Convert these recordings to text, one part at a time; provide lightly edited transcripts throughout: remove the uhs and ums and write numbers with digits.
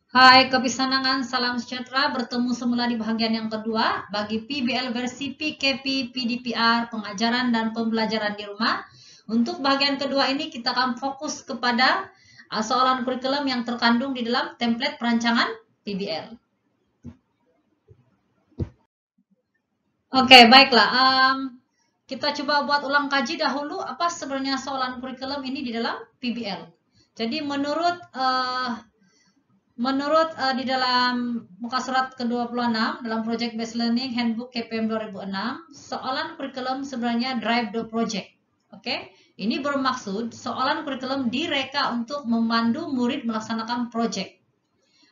Hai kebisanangan, salam sejahtera. Bertemu semula di bagian yang kedua bagi PBL versi PKP PDPR, pengajaran dan pembelajaran di rumah. Untuk bagian kedua ini kita akan fokus kepada soalan kurikulum yang terkandung di dalam template perancangan PBL. Oke, baiklah. Kita coba buat ulang kaji dahulu apa sebenarnya soalan kurikulum ini di dalam PBL. Jadi menurut di dalam muka surat ke-26 dalam Project Based Learning Handbook KPM 2006, soalan kurikulum sebenarnya drive the project. Oke, ini bermaksud soalan kurikulum direka untuk memandu murid melaksanakan project.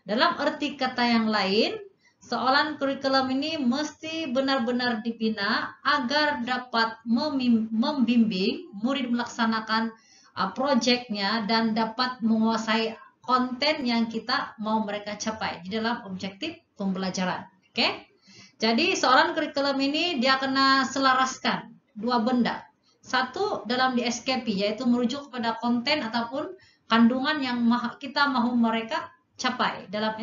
Dalam arti kata yang lain, soalan kurikulum ini mesti benar-benar dibina agar dapat membimbing murid melaksanakan projectnya dan dapat menguasai konten yang kita mau mereka capai di dalam objektif pembelajaran. Oke? Jadi soalan kurikulum ini dia kena selaraskan dua benda. Satu dalam di SKP yaitu merujuk kepada konten ataupun kandungan yang kita mau mereka capai dalam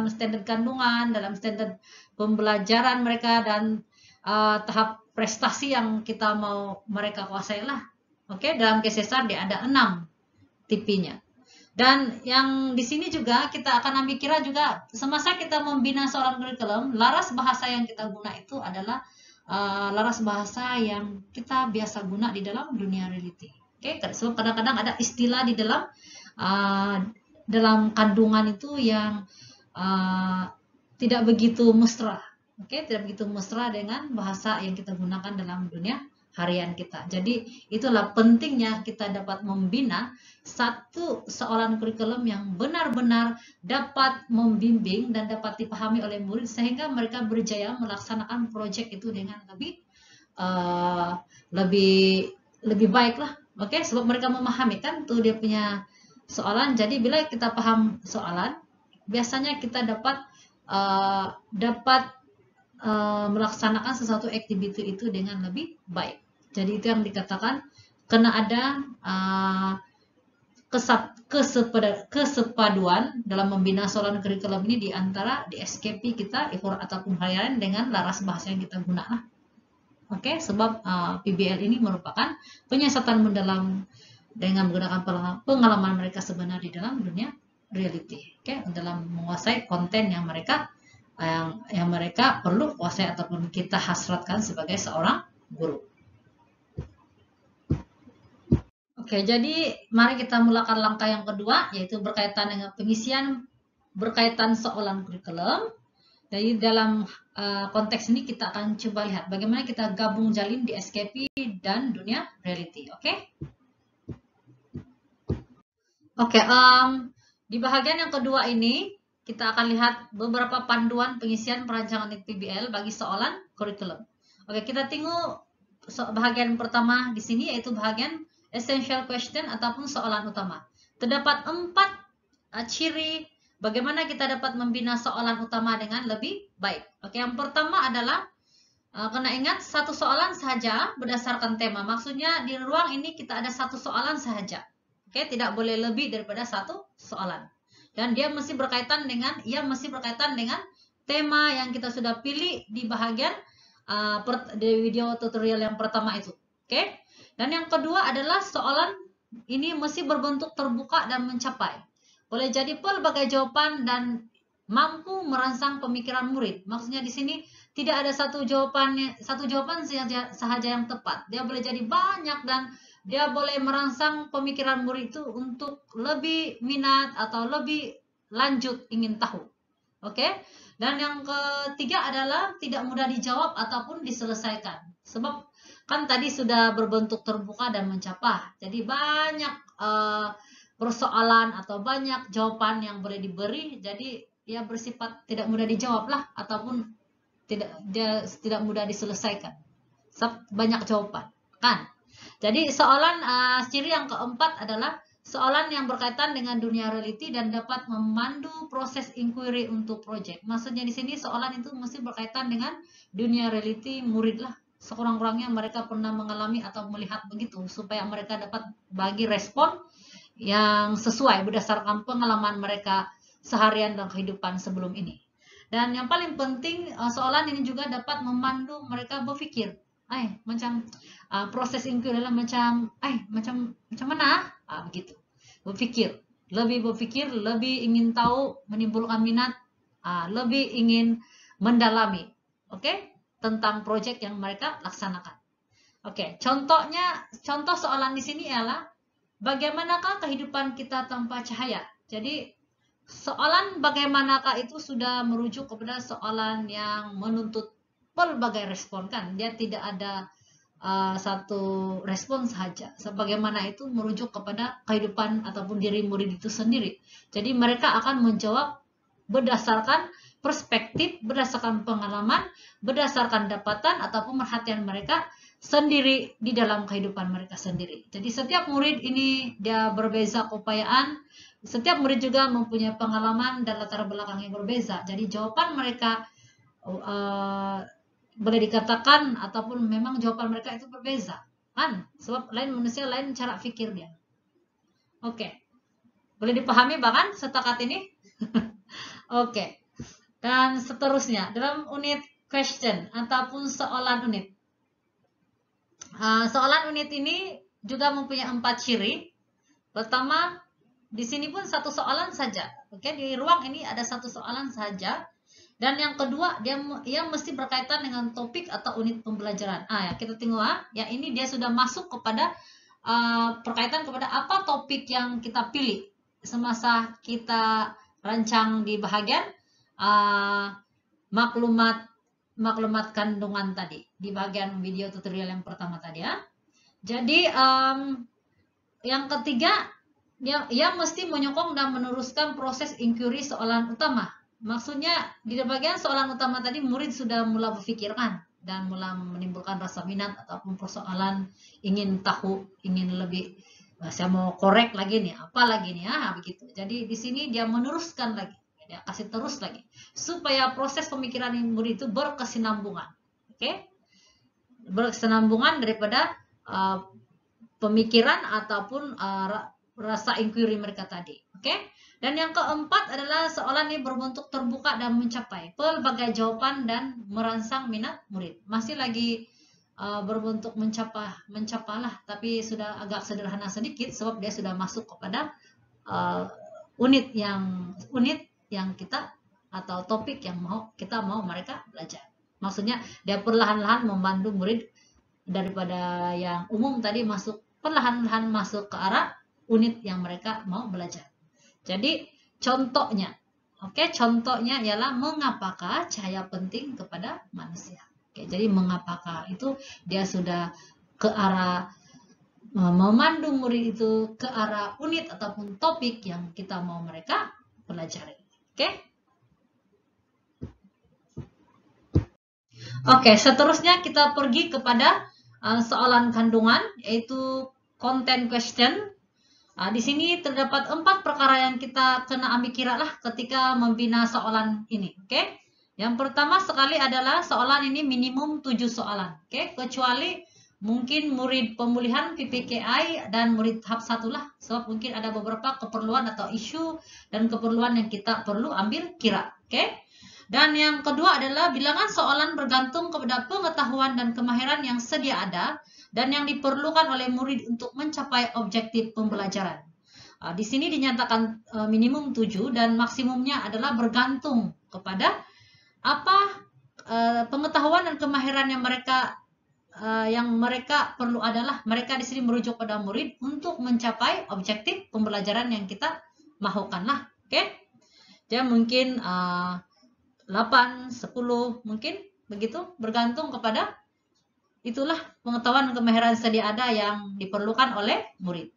standar kandungan, dalam standar pembelajaran mereka dan tahap prestasi yang kita mau mereka kuasai lah. Oke, dalam KSSR dia ada 6 tipinya. Dan yang di sini juga kita akan ambil kira juga semasa kita membina soalan kurikulum, laras bahasa yang kita guna itu adalah laras bahasa yang kita biasa guna di dalam dunia reality. Oke, sebab kadang-kadang ada istilah di dalam kandungan itu yang uh, tidak begitu mesra. Oke, tidak begitu mesra dengan bahasa yang kita gunakan dalam dunia harian kita. Jadi itulah pentingnya kita dapat membina satu soalan kurikulum yang benar-benar dapat membimbing dan dapat dipahami oleh murid sehingga mereka berjaya melaksanakan proyek itu dengan uh, lebih lebih baik lah. Oke, sebab mereka memahami kan tuh dia punya soalan. Jadi bila kita paham soalan, biasanya kita dapat melaksanakan sesuatu aktiviti itu dengan lebih baik. Jadi itu yang dikatakan kena ada kesepaduan dalam membina soalan kurikulum ini di antara di SKP kita, IFOR ataupun harian dengan laras bahasa yang kita gunakan. Oke, sebab PBL ini merupakan penyiasatan mendalam dengan menggunakan pengalaman mereka sebenarnya di dalam dunia reality. Oke, dalam menguasai konten yang mereka perlu kuasai ataupun kita hasratkan sebagai seorang guru. Oke, jadi mari kita mulakan langkah yang kedua, yaitu berkaitan dengan pengisian berkaitan soalan kurikulum. Jadi dalam konteks ini kita akan coba lihat bagaimana kita gabung jalin di SKP dan dunia reality. Oke? Oke, di bagian yang kedua ini kita akan lihat beberapa panduan pengisian perancangan PBL bagi soalan kurikulum. Oke, kita tengok bagian pertama di sini yaitu bagian essential question ataupun soalan utama. Terdapat 4 ciri bagaimana kita dapat membina soalan utama dengan lebih baik. Oke, yang pertama adalah kena ingat satu soalan saja berdasarkan tema. Maksudnya di ruang ini kita ada satu soalan saja. Oke, tidak boleh lebih daripada satu soalan. Dan ia mesti berkaitan dengan tema yang kita sudah pilih di bagian di video tutorial yang pertama itu. Oke. Dan yang kedua adalah soalan ini mesti berbentuk terbuka dan mencapai. Boleh jadi pelbagai jawaban dan mampu merangsang pemikiran murid. Maksudnya di sini tidak ada satu jawaban saja yang tepat. Dia boleh jadi banyak dan dia boleh merangsang pemikiran murid itu untuk lebih minat atau lebih lanjut ingin tahu. Oke? Dan yang ketiga adalah tidak mudah dijawab ataupun diselesaikan. Sebab kan tadi sudah berbentuk terbuka dan mencapai. Jadi banyak persoalan atau banyak jawaban yang boleh diberi. Jadi dia bersifat tidak mudah dijawab lah ataupun tidak mudah diselesaikan. Banyak jawaban, kan? Jadi ciri yang keempat adalah soalan yang berkaitan dengan dunia reality dan dapat memandu proses inquiry untuk project. Maksudnya di sini soalan itu mesti berkaitan dengan dunia reality murid lah. Sekurang-kurangnya mereka pernah mengalami atau melihat begitu supaya mereka dapat bagi respon yang sesuai berdasarkan pengalaman mereka seharian dan kehidupan sebelum ini. Dan yang paling penting, soalan ini juga dapat memandu mereka berpikir. Macam proses inquiry adalah macam mana? Begitu. Lebih berpikir, lebih ingin tahu, menimbulkan minat, lebih ingin mendalami, tentang proyek yang mereka laksanakan. Contoh soalan di sini ialah bagaimanakah kehidupan kita tanpa cahaya? Jadi soalan bagaimanakah itu sudah merujuk kepada soalan yang menuntut pelbagai respon, kan? Dia tidak ada satu respon saja. Sebagaimana itu merujuk kepada kehidupan ataupun diri murid itu sendiri. Jadi mereka akan menjawab berdasarkan perspektif, berdasarkan pengalaman, berdasarkan dapatan ataupun perhatian mereka sendiri di dalam kehidupan mereka sendiri. Jadi setiap murid ini dia berbeza keupayaan, setiap murid juga mempunyai pengalaman dan latar belakang yang berbeza. Jadi jawaban mereka boleh dikatakan ataupun memang jawaban mereka itu berbeza, kan? Sebab lain manusia, lain cara pikir dia. Boleh dipahami bahkan setakat ini? Dan seterusnya dalam unit question ataupun soalan unit. Soalan unit ini juga mempunyai 4 ciri. Pertama, di sini pun satu soalan saja. Di ruang ini ada satu soalan saja. Dan yang kedua, dia mesti berkaitan dengan topik atau unit pembelajaran. Kita tengok ya, ini dia sudah masuk kepada berkaitan kepada apa topik yang kita pilih semasa kita rancang di bahagian maklumat kandungan tadi, di bagian video tutorial yang pertama tadi ya. Jadi yang ketiga, ia mesti menyokong dan meneruskan proses inquiry soalan utama. Maksudnya di bagian soalan utama tadi murid sudah mulai berpikirkan dan mulai menimbulkan rasa minat ataupun persoalan, ingin tahu, ingin lebih, saya mau korek lagi nih, apa lagi nih begitu. Jadi di sini dia meneruskan lagi, dia kasih terus lagi supaya proses pemikiran murid itu berkesinambungan. Berkesinambungan daripada pemikiran ataupun rasa inquiry mereka tadi. Dan yang keempat adalah soalan ini berbentuk terbuka dan mencapai pelbagai jawaban dan merangsang minat murid. Masih lagi berbentuk mencapailah, tapi sudah agak sederhana sedikit sebab dia sudah masuk kepada unit yang kita atau topik yang kita mau mereka belajar. Maksudnya dia perlahan-lahan membantu murid daripada yang umum tadi masuk perlahan-lahan masuk ke arah unit yang mereka mau belajar. Jadi contohnya, contohnya ialah mengapakah cahaya penting kepada manusia. Jadi mengapakah itu dia sudah ke arah memandu murid itu ke arah unit ataupun topik yang kita mau mereka pelajari. Seterusnya kita pergi kepada soalan kandungan, yaitu content question. Di sini terdapat 4 perkara yang kita kena ambil kira lah ketika membina soalan ini. Yang pertama sekali adalah soalan ini minimum 7 soalan. Kecuali mungkin murid pemulihan PPKI dan murid tahap 1 lah. Sebab mungkin ada beberapa keperluan atau isu dan keperluan yang kita perlu ambil kira. Dan yang kedua adalah bilangan soalan bergantung kepada pengetahuan dan kemahiran yang sedia ada dan yang diperlukan oleh murid untuk mencapai objektif pembelajaran. Di sini dinyatakan minimum 7 dan maksimumnya adalah bergantung kepada apa pengetahuan dan kemahiran yang mereka perlu adalah mereka di sini merujuk pada murid untuk mencapai objektif pembelajaran yang kita mahukan lah. Jadi mungkin 8, 10 mungkin begitu bergantung kepada itulah pengetahuan dan kemahiran sedia ada yang diperlukan oleh murid.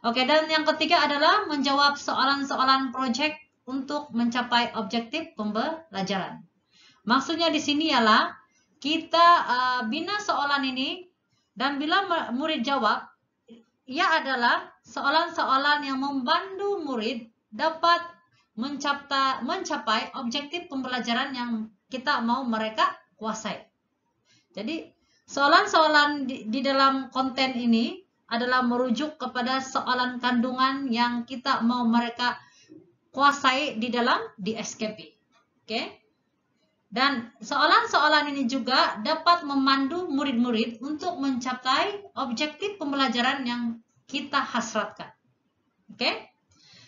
Dan yang ketiga adalah menjawab soalan-soalan proyek untuk mencapai objektif pembelajaran. Maksudnya di sini ialah kita bina soalan ini dan bila murid jawab, ia adalah soalan-soalan yang membantu murid dapat mencapai objektif pembelajaran yang kita mau mereka kuasai. Jadi soalan-soalan di dalam konten ini adalah merujuk kepada soalan kandungan yang kita mau mereka kuasai di SKP. Oke. Dan soalan-soalan ini juga dapat memandu murid-murid untuk mencapai objektif pembelajaran yang kita hasratkan. Oke.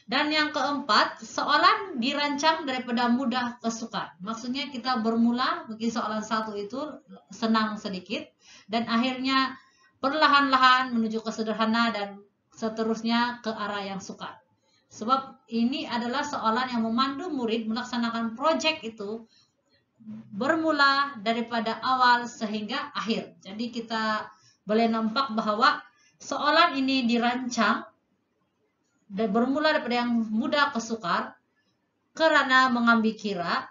Dan yang keempat, soalan dirancang daripada mudah ke sukar. Maksudnya kita bermula bagi soalan satu itu senang sedikit, dan akhirnya perlahan-lahan menuju ke sederhana dan seterusnya ke arah yang sukar. Sebab ini adalah soalan yang memandu murid melaksanakan proyek itu bermula daripada awal sehingga akhir. Jadi kita boleh nampak bahwa soalan ini dirancang dan bermula daripada yang mudah ke sukar karena mengambil kira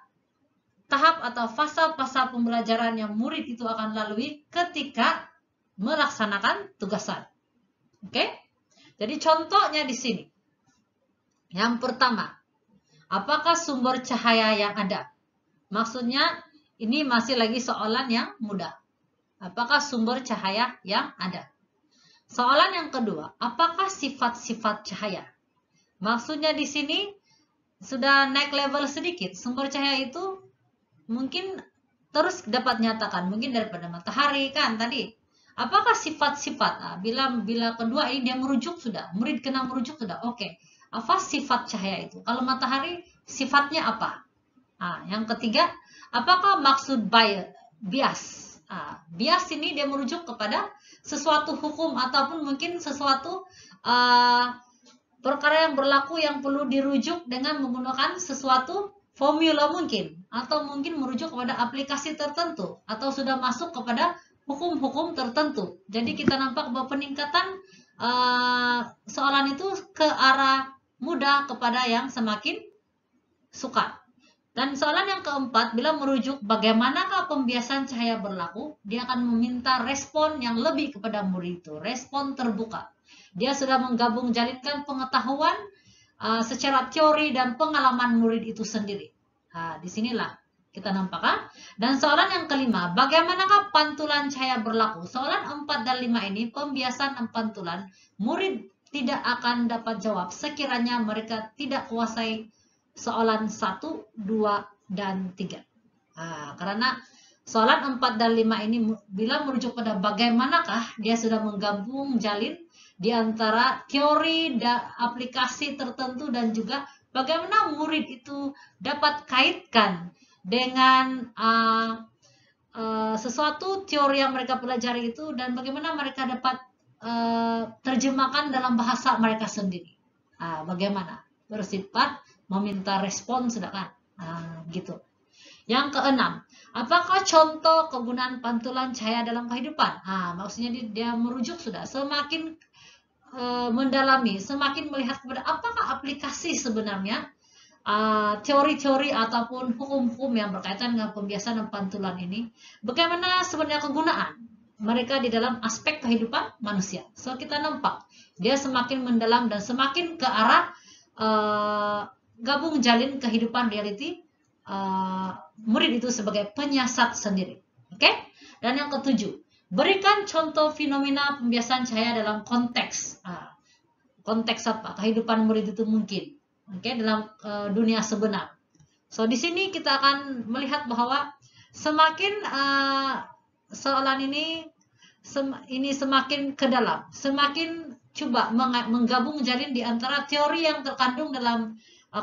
tahap atau fasa-fasa pembelajaran yang murid itu akan lalui ketika melaksanakan tugasan. Oke? Jadi contohnya di sini. Yang pertama, apakah sumber cahaya yang ada? Maksudnya ini masih lagi soalan yang mudah. Apakah sumber cahaya yang ada? Soalan yang kedua, apakah sifat-sifat cahaya? Maksudnya di sini sudah naik level sedikit. Sumber cahaya itu mungkin terus dapat nyatakan, mungkin daripada matahari kan tadi. Apakah sifat-sifat? Bila kedua ini dia merujuk sudah, murid kena merujuk sudah. Oke. Apa sifat cahaya itu? Kalau matahari sifatnya apa? Yang ketiga, apakah maksud bias? Bias ini dia merujuk kepada sesuatu hukum ataupun mungkin sesuatu perkara yang berlaku yang perlu dirujuk dengan menggunakan sesuatu formula mungkin, atau mungkin merujuk kepada aplikasi tertentu atau sudah masuk kepada hukum-hukum tertentu. Jadi kita nampak bahwa peningkatan soalan itu ke arah mudah kepada yang semakin sukar. Dan soalan yang keempat, bila merujuk bagaimanakah pembiasan cahaya berlaku, dia akan meminta respon yang lebih kepada murid itu, respon terbuka. Dia sudah menggabung jalinkan pengetahuan secara teori dan pengalaman murid itu sendiri. Disinilah kita nampak. Dan soalan yang kelima, bagaimanakah pantulan cahaya berlaku? Soalan 4 dan 5 ini, pembiasan dan pantulan, murid tidak akan dapat jawab sekiranya mereka tidak kuasai soalan 1, 2, dan 3. Karena soalan 4 dan 5 ini bila merujuk pada bagaimanakah, dia sudah menggabung jalin di antara teori dan aplikasi tertentu dan juga bagaimana murid itu dapat kaitkan dengan sesuatu teori yang mereka pelajari itu dan bagaimana mereka dapat terjemahkan dalam bahasa mereka sendiri. Bagaimana? Bersifat meminta respon sudah kan? Gitu. Yang keenam, apakah contoh kegunaan pantulan cahaya dalam kehidupan? Maksudnya dia merujuk sudah semakin mendalami, semakin melihat kepada apakah aplikasi sebenarnya teori-teori ataupun hukum-hukum yang berkaitan dengan pembiasan dan pantulan ini, bagaimana sebenarnya kegunaan mereka di dalam aspek kehidupan manusia. So kita nampak dia semakin mendalam dan semakin ke arah gabung jalin kehidupan reality murid itu sebagai penyiasat sendiri. Oke? Dan yang ketujuh, berikan contoh fenomena pembiasan cahaya dalam konteks. Konteks apa? Kehidupan murid itu mungkin. Oke, dalam dunia sebenar. So di sini kita akan melihat bahwa semakin soalan ini semakin ke dalam, semakin coba menggabung jalin di antara teori yang terkandung dalam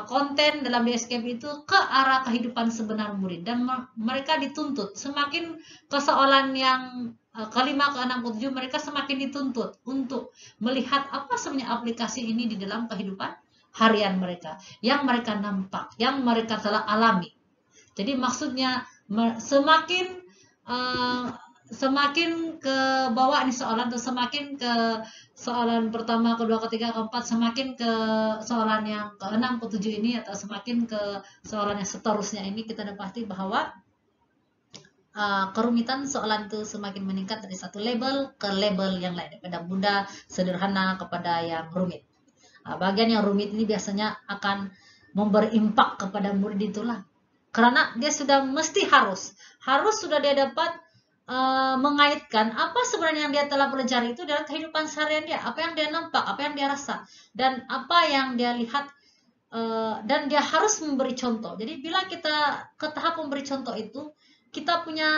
konten dalam DSKP itu ke arah kehidupan sebenar murid, dan mereka dituntut semakin ke soalan yang kelima, ke-6, ke-7 mereka semakin dituntut untuk melihat apa sebenarnya aplikasi ini di dalam kehidupan harian mereka, yang mereka nampak, yang mereka telah alami. Jadi maksudnya semakin ke bawah ini soalan, atau semakin ke soalan pertama, kedua, ketiga, keempat, semakin ke soalan yang ke-6, ke-7 ini, atau semakin ke soalan yang seterusnya ini, kita dapati bahwa kerumitan soalan itu semakin meningkat dari satu label ke label yang lain, daripada mudah, sederhana kepada yang rumit. Bagian yang rumit ini biasanya akan memberi impak kepada murid itulah, karena dia sudah mesti harus sudah dia dapat mengaitkan apa sebenarnya yang dia telah pelajari itu dalam kehidupan seharian dia, apa yang dia nampak, apa yang dia rasa, dan apa yang dia lihat dan dia harus memberi contoh. Jadi bila kita ke tahap memberi contoh itu, kita punya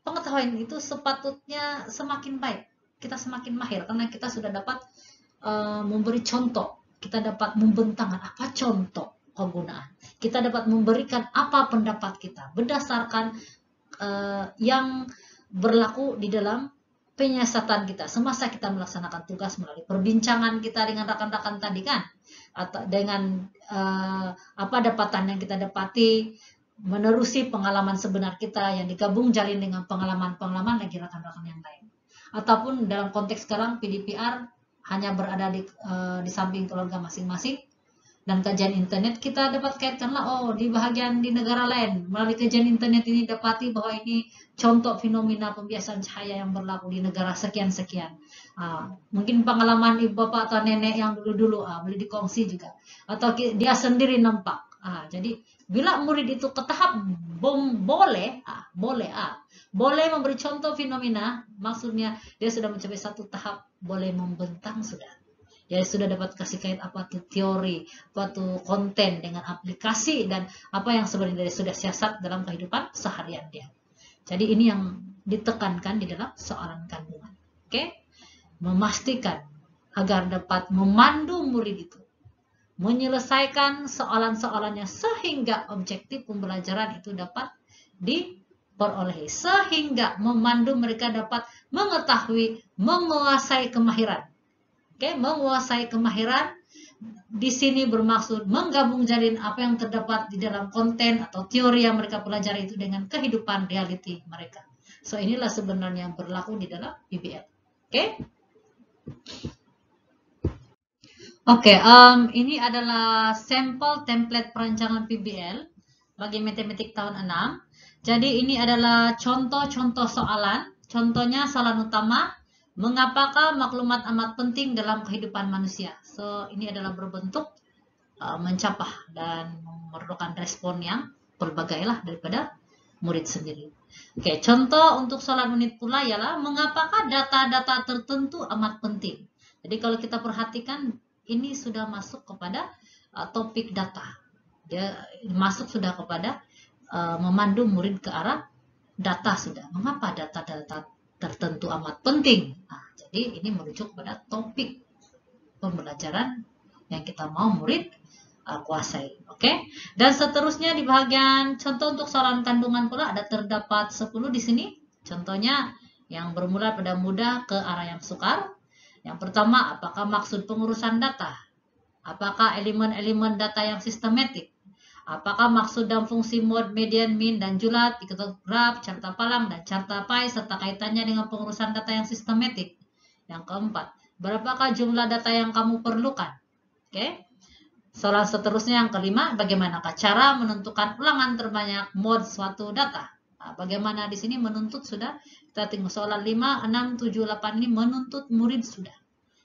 pengetahuan itu sepatutnya semakin baik. Kita semakin mahir karena kita sudah dapat memberi contoh. Kita dapat membentangkan apa contoh penggunaan. Kita dapat memberikan apa pendapat kita berdasarkan yang berlaku di dalam penyiasatan kita semasa kita melaksanakan tugas melalui perbincangan kita dengan rekan-rekan tadi kan, atau dengan apa dapatan yang kita dapati menerusi pengalaman sebenar kita yang digabung jalin dengan pengalaman-pengalaman lagi rekan-rekan yang lain, ataupun dalam konteks sekarang PDPR hanya berada di samping keluarga masing-masing. Dan kajian internet kita dapat kaitkanlah, oh di bahagian di negara lain melalui kajian internet ini dapati bahwa ini contoh fenomena pembiasaan cahaya yang berlaku di negara sekian-sekian. Mungkin pengalaman ibu bapak atau nenek yang dulu-dulu boleh dikongsi juga, atau dia sendiri nampak. Jadi bila murid itu ke tahap boleh memberi contoh fenomena, maksudnya dia sudah mencapai satu tahap boleh membentang sudah. Ya sudah dapat kasih kait apa tuh teori, apa tuh konten dengan aplikasi dan apa yang sebenarnya sudah siasat dalam kehidupan seharian dia. Jadi ini yang ditekankan di dalam soalan kandungan. Oke? Memastikan agar dapat memandu murid itu menyelesaikan soalan-soalannya sehingga objektif pembelajaran itu dapat diperolehi, sehingga memandu mereka dapat mengetahui, menguasai kemahiran. Oke, menguasai kemahiran di sini bermaksud menggabung jalin apa yang terdapat di dalam konten atau teori yang mereka pelajari itu dengan kehidupan reality mereka. So inilah sebenarnya yang berlaku di dalam PBL. Oke, ini adalah sampel template perancangan PBL bagi matematik tahun 6. Jadi ini adalah contoh-contoh soalan. Contohnya soalan utama, mengapakah maklumat amat penting dalam kehidupan manusia? So, ini adalah berbentuk mencapah dan memerlukan respon yang berbagai lah daripada murid sendiri. Oke, contoh untuk soalan unit pula ialah mengapakah data-data tertentu amat penting? Jadi kalau kita perhatikan ini sudah masuk kepada topik data. Dia masuk sudah kepada memandu murid ke arah data sudah. Mengapa data-data tertentu amat penting? Jadi ini merujuk pada topik pembelajaran yang kita mau murid kuasai. Oke? Dan seterusnya di bagian contoh untuk soalan kandungan pula ada terdapat 10 di sini. Contohnya yang bermula pada mudah ke arah yang sukar. Yang pertama, apakah maksud pengurusan data? Apakah elemen-elemen data yang sistematik? Apakah maksud dan fungsi mode, median, min, dan julat, diketuk graf, carta palang, dan carta pie, serta kaitannya dengan pengurusan data yang sistematik? Yang keempat, berapakah jumlah data yang kamu perlukan? Oke. Soalan seterusnya yang kelima, bagaimanakah cara menentukan ulangan terbanyak mode suatu data? Bagaimana di sini menuntut sudah? Kita tengok soalan 5, 6, 7, 8 ini menuntut murid sudah.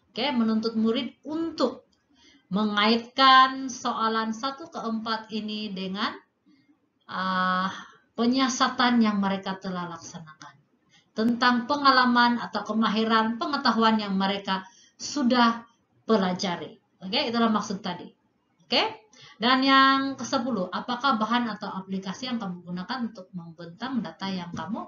Oke, menuntut murid untuk mengaitkan soalan 1 ke 4 ini dengan penyiasatan yang mereka telah laksanakan. Tentang pengalaman atau kemahiran pengetahuan yang mereka sudah pelajari. Oke, itulah maksud tadi. Oke, dan yang ke-10, apakah bahan atau aplikasi yang kamu gunakan untuk membentang data yang kamu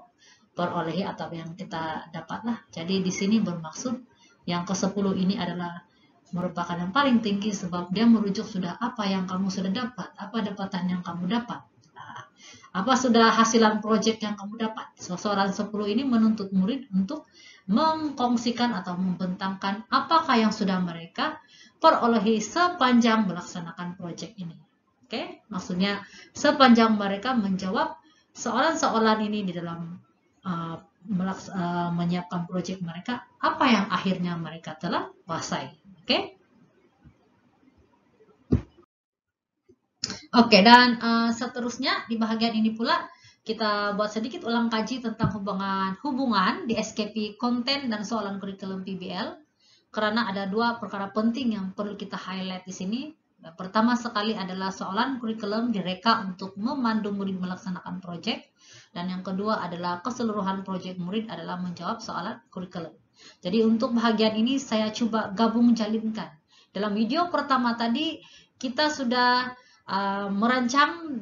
perolehi atau yang kita dapatlah. Jadi di sini bermaksud yang ke-10 ini adalah merupakan yang paling tinggi sebab dia merujuk sudah apa yang kamu sudah dapat, apa dapatan yang kamu dapat, apa sudah hasilan proyek yang kamu dapat. Soalan 10 ini menuntut murid untuk mengkongsikan atau membentangkan apakah yang sudah mereka perolehi sepanjang melaksanakan proyek ini. Oke, maksudnya sepanjang mereka menjawab soalan-soalan ini di dalam menyiapkan proyek mereka, apa yang akhirnya mereka telah kuasai. Oke, dan seterusnya di bagian ini pula kita buat sedikit ulang kaji tentang hubungan di SKP konten dan soalan kurikulum PBL, karena ada dua perkara penting yang perlu kita highlight di sini. Pertama sekali adalah soalan kurikulum direka untuk memandu murid melaksanakan proyek, dan yang kedua adalah keseluruhan proyek murid adalah menjawab soalan kurikulum. Jadi untuk bagian ini saya coba gabung jalinkan Dalam video pertama tadi kita sudah merancang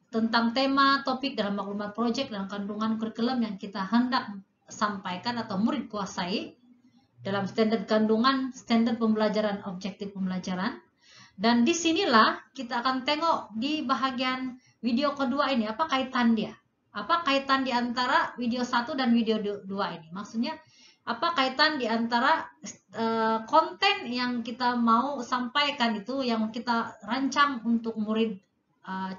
tentang tema topik dalam maklumat proyek dan kandungan kurikulum yang kita hendak sampaikan atau murid kuasai dalam standar kandungan, standar pembelajaran, objektif pembelajaran. Dan disinilah kita akan tengok di bahagian video kedua ini, apa kaitan dia? Apa kaitan di antara video 1 dan video 2 ini? Maksudnya, apa kaitan di antara konten yang kita mau sampaikan itu, yang kita rancang untuk murid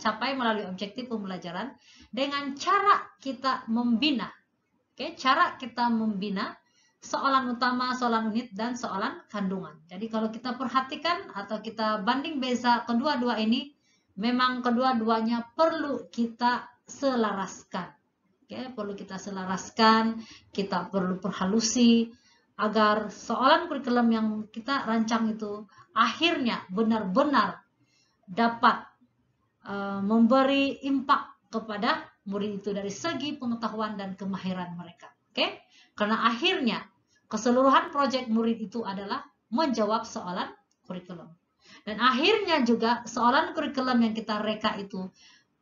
capai melalui objektif pembelajaran, dengan cara kita membina. Oke, cara kita membina soalan utama, soalan unit, dan soalan kandungan. Jadi kalau kita perhatikan atau kita banding beza kedua-dua ini, memang kedua-duanya perlu kita selaraskan. Oke, perlu kita selaraskan, kita perlu perhalusi, agar soalan kurikulum yang kita rancang itu akhirnya benar-benar dapat memberi impak kepada murid itu dari segi pengetahuan dan kemahiran mereka. Oke? Karena akhirnya keseluruhan proyek murid itu adalah menjawab soalan kurikulum. Dan akhirnya juga soalan kurikulum yang kita reka itu,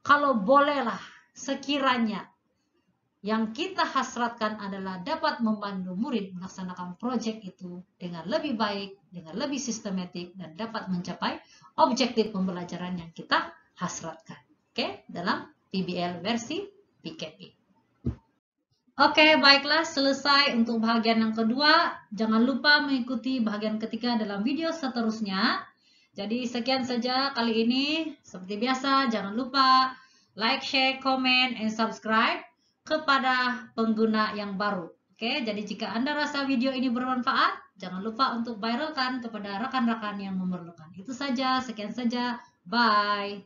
kalau bolehlah sekiranya yang kita hasratkan adalah dapat membantu murid melaksanakan proyek itu dengan lebih baik, dengan lebih sistematik, dan dapat mencapai objektif pembelajaran yang kita hasratkan. Oke, dalam PBL versi PKP. Oke, baiklah, selesai untuk bagian yang kedua. Jangan lupa mengikuti bagian ketiga dalam video seterusnya. Jadi sekian saja kali ini. Seperti biasa, jangan lupa like, share, comment, and subscribe kepada pengguna yang baru. Oke, jadi jika Anda rasa video ini bermanfaat, jangan lupa untuk viralkan kepada rekan-rekan yang memerlukan. Itu saja, sekian saja. Bye.